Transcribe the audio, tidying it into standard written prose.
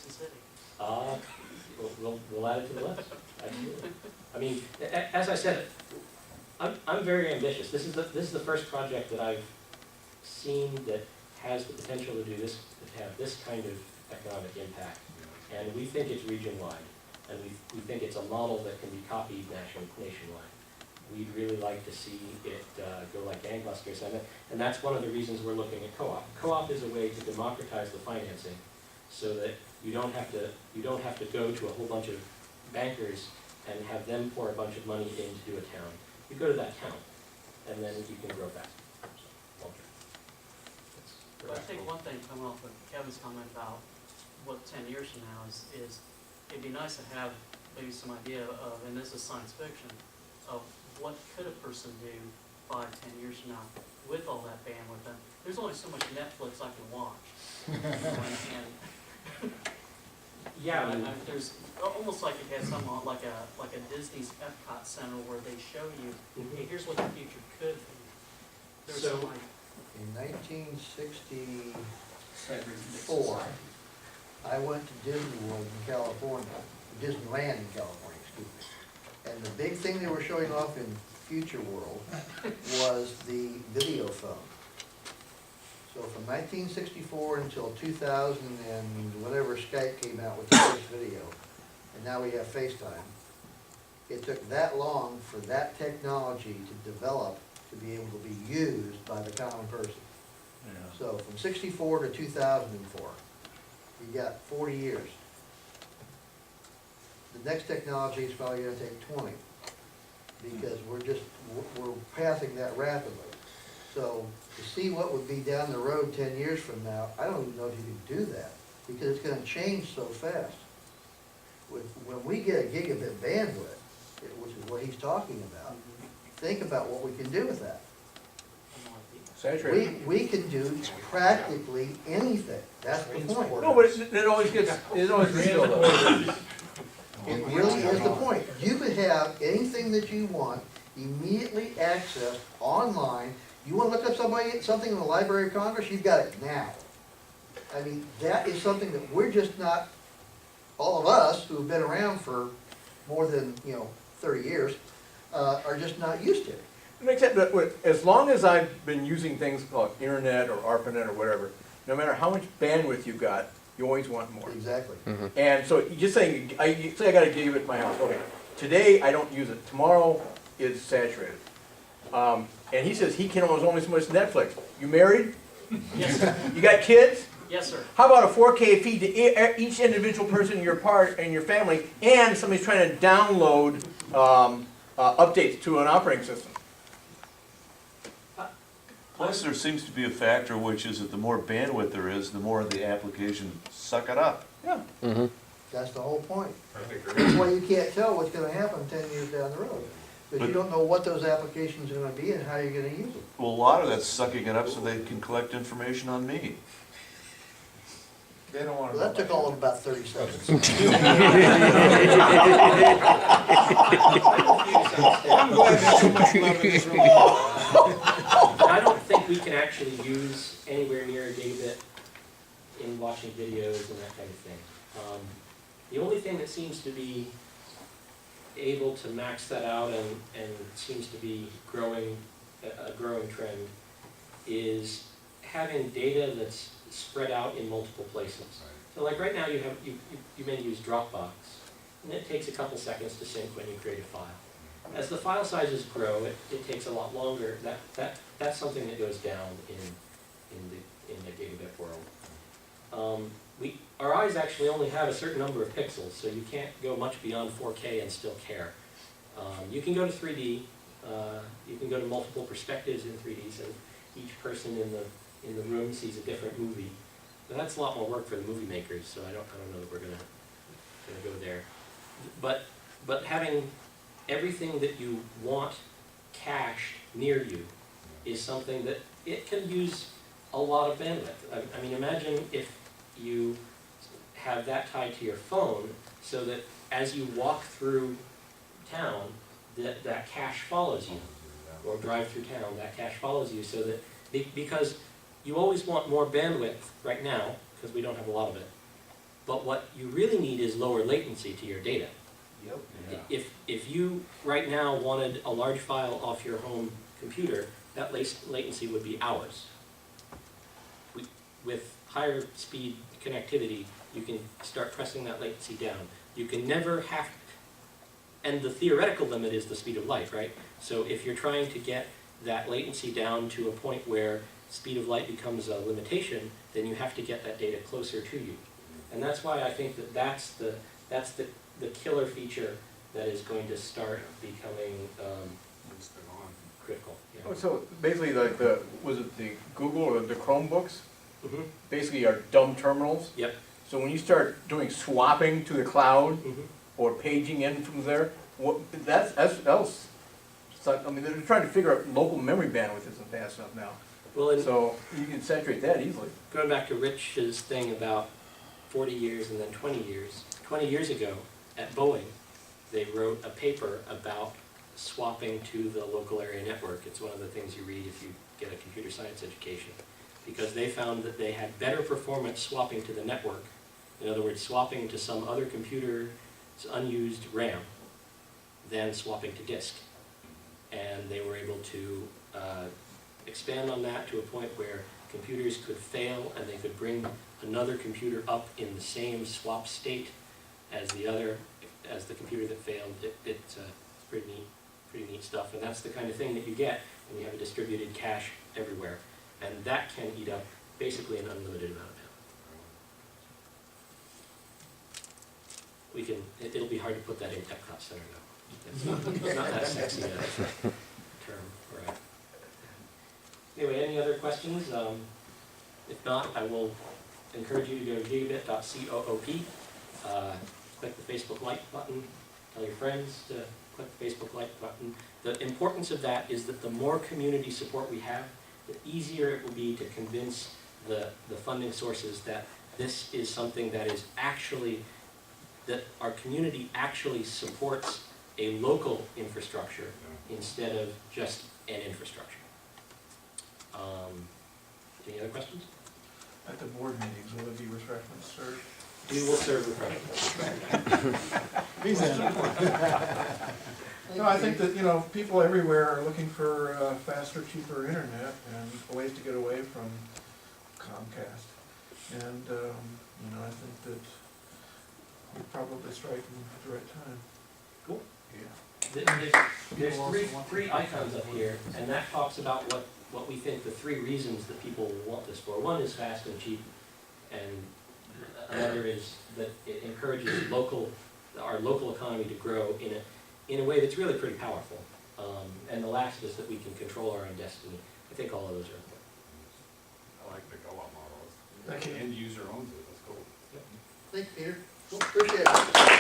Gibson City? We'll add it to the list, absolutely. I mean, as I said, I'm very ambitious. This is the first project that I've seen that has the potential to do this, to have this kind of economic impact. And we think it's region-wide, and we think it's a model that can be copied nationwide. We'd really like to see it go like gangbusters, and that's one of the reasons we're looking at co-op. Co-op is a way to democratize the financing, so that you don't have to go to a whole bunch of bankers and have them pour a bunch of money into a town. You go to that town, and then you can grow fast. Well, I think one thing coming off of Kevin's comment about what 10 years from now is it'd be nice to have maybe some idea of, and this is science fiction, of what could a person do 5, 10 years from now with all that bandwidth. And there's only so much Netflix I can watch. Yeah, there's almost like it has some like a Disney's Epcot Center where they show you, hey, here's what the future could be. There's So- some like, In 1964, I went to Disney World in California, Disneyland in California, excuse me. And the big thing they were showing off in Future World was the video phone. So from 1964 until 2000 and whatever Skype came out with the first video, and now we have FaceTime, it took that long for that technology to develop to be able to be used by the common person. Yeah. So from 64 to 2004, you got 40 years. The next technology is probably gonna take 20, because we're passing that rapidly. So to see what would be down the road 10 years from now, I don't even know if you can do that, because it's gonna change so fast. When we get a gigabit bandwidth, which is what he's talking about, think about what we can do with that. Saturated. We can do practically anything, that's the point. No, but it always gets real though. It really is the point. You could have anything that you want immediately accessed online. You wanna look up something in the Library of Congress, you've got it now. I mean, that is something that we're just not, all of us who have been around for more than, 30 years, are just not used to it. It makes sense, but as long as I've been using things called internet or ARPANET or whatever, no matter how much bandwidth you've got, you always want more. Exactly. And so you just saying, say I got a gigabit at my house, okay, today I don't use it, tomorrow it's saturated. And he says he can only so much Netflix. You married? yes, sir. You got kids? Yes, sir. How about a 4K feed to each individual person in your your family, and somebody's trying to download updates to an operating system? Plus, there seems to be a factor, which is that the more bandwidth there is, the more the application suck it up. Yeah. That's the whole point. That's why you can't tell what's gonna happen 10 years down the road. Because you don't know what those applications are gonna be and how you're gonna use them. Well, a lot of that's sucking it up so they can collect information on me. They don't want to. Well, that took all of about 30 seconds. I'm glad there's so much love in this room. I don't think we can actually use anywhere near a gigabit in watching videos and that kind of thing. The only thing that seems to be able to max that out and seems to be growing, a growing trend, is having data that's spread out in multiple places. So like right now you may use Dropbox, and it takes a couple seconds to sync when you create a file. As the file sizes grow, it takes a lot longer. That's something that goes down in the gigabit world. Our eyes actually only have a certain number of pixels, so you can't go much beyond 4K and still care. You can go to 3D. You can go to multiple perspectives in 3D, so each person in the room sees a different movie. But that's a lot more work for the movie makers, so I don't know that we're gonna go there. But having everything that you want cached near you is something that it can use a lot of bandwidth. I mean, imagine if you have that tied to your phone, so that as you walk through town, that cache follows you, or drive through town, that cache follows you, so that because you always want more bandwidth right now, because we don't have a lot of it, But what you really need is lower latency to your data. Yep. If you right now wanted a large file off your home computer, that latency would be hours. With higher speed connectivity, you can start pressing that latency down. You can never have, and the theoretical limit is the speed of light, right? So if you're trying to get that latency down to a point where speed of light becomes a limitation, then you have to get that data closer to you. And that's why I think that that's the killer feature that is going to start becoming critical. Yeah. Oh, so basically like was it the Google or the Chromebooks? Mhm. Basically are dumb terminals. Yep. So when you start doing swapping to the cloud Mhm. or paging in from there, that's else. I mean, they're trying to figure out local memory bandwidth isn't fast enough now. Well, and So you can saturate that easily. going back to Rich's thing about 40 years and then 20 years. 20 years ago, at Boeing, they wrote a paper about swapping to the local area network. It's one of the things you read if you get a computer science education. Because they found that they had better performance swapping to the network. In other words, swapping to some other computer's unused RAM than swapping to disk. And they were able to expand on that to a point where computers could fail and they could bring another computer up in the same swap state as the computer that failed. It's pretty neat stuff, and that's the kind of thing that you get when you have a distributed cache everywhere, and that can eat up basically an unlimited amount of power. It'll be hard to put that in Epcot Center though. It's not that sexy a term, right? Anyway, any other questions? If not, I will encourage you to go to gigabit.coop, click the Facebook like button, tell your friends to click the Facebook like button. The importance of that is that the more community support we have, the easier it will be to convince the funding sources that this is something that is actually, that our community actually supports a local infrastructure instead of just an infrastructure. Any other questions? At the board meetings, will there be refreshments served? We will serve refreshments. No, I think that, you know, people everywhere are looking for faster, cheaper internet and ways to get away from Comcast. And, you know, I think that we're probably striking at the right time. Cool. Yeah. There's three icons up here, and that talks about what we think the three reasons that people want this for. One is fast and cheap, and another is that it encourages our local economy to grow in a way that's really pretty powerful. And the last is that we can control our own destiny. I think all of those are important. I like the co-op model. Thank you. End user owns it, that's cool. Thank you, Peter. Appreciate it.